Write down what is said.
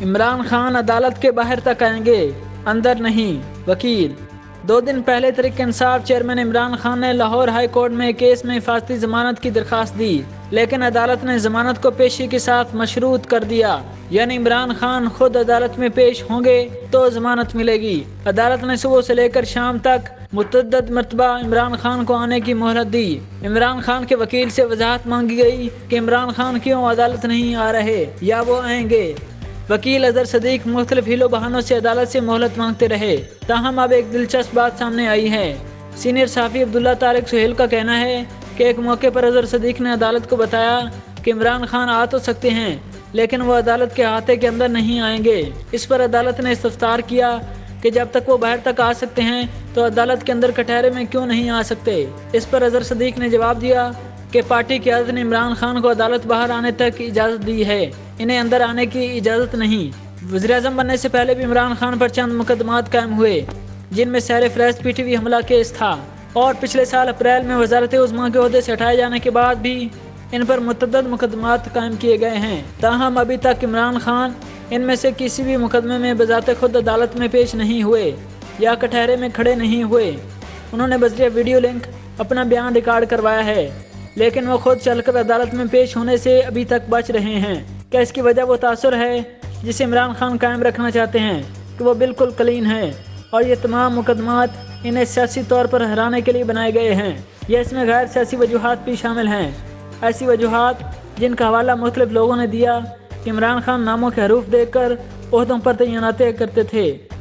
عمران خان عدالت کے باہر تک آئیں گے، اندر نہیں۔ وکیل 2 دن پہلے تحریک انصاف چیئرمین عمران خان نے لاہور ہائی کورٹ میں کیس میں حفاظتی ضمانت کی درخواست دی، لیکن عدالت نے ضمانت کو پیشی کے ساتھ مشروط کر دیا، یعنی عمران خان خود عدالت میں پیش ہوں گے تو ضمانت ملے گی۔ عدالت نے صبح سے لے کر شام تک متعدد مرتبہ عمران خان کو آنے کی مہلت دی۔ عمران خان کے وکیل سے وضاحت مانگی گئی کہ عمران خان کیوں عدالت نہیں آ رہے یا وہ آئیں گے۔ وکیل اظہر صدیق مختلف حیل و بہانوں سے عدالت سے مہلت مانگتے رہے، تاہم اب ایک دلچسپ بات سامنے آئی ہے۔ سینئر صحافی عبداللہ طارق سہیل کا کہنا ہے کہ ایک موقع پر اظہر صدیق نے عدالت کو بتایا کہ عمران خان آ تو سکتے ہیں لیکن وہ عدالت کے احاطے کے اندر نہیں آئیں گے۔ اس پر عدالت نے استفسار کیا کہ جب تک وہ باہر تک آ سکتے ہیں تو عدالت کے اندر کٹہرے میں کیوں نہیں آ سکتے۔ اس پر اظہر صدیق نے جواب دیا کہ پارٹی قیادت نے عمران خان کو عدالت باہر آنے تک اجازت دی ہے، انہیں اندر آنے کی اجازت نہیں۔ وزیراعظم بننے سے پہلے بھی عمران خان پر چند مقدمات قائم ہوئے، جن میں سحر فیض پی ٹی وی حملہ کیس تھا، اور پچھلے سال اپریل میں وزارت عظمیٰ کے عہدے سے ہٹائے جانے کے بعد بھی ان پر متعدد مقدمات قائم کیے گئے ہیں۔ تاہم ابھی تک عمران خان ان میں سے کسی بھی مقدمے میں بذات خود عدالت میں پیش نہیں ہوئے یا کٹہرے میں کھڑے نہیں ہوئے۔ انہوں نے بذریعہ ویڈیو لنک اپنا بیان ریکارڈ کروایا ہے، لیکن وہ خود چل کر عدالت میں پیش ہونے سے ابھی تک بچ رہے ہیں۔ کیا اس کی وجہ وہ تاثر ہے جسے عمران خان قائم رکھنا چاہتے ہیں کہ وہ بالکل کلین ہیں اور یہ تمام مقدمات انہیں سیاسی طور پر ہرانے کے لیے بنائے گئے ہیں، یا اس میں غیر سیاسی وجوہات بھی شامل ہیں؟ ایسی وجوہات جن کا حوالہ مختلف لوگوں نے دیا کہ عمران خان ناموں کے حروف دیکھ کر عہدوں پر تعیناتیں کرتے تھے۔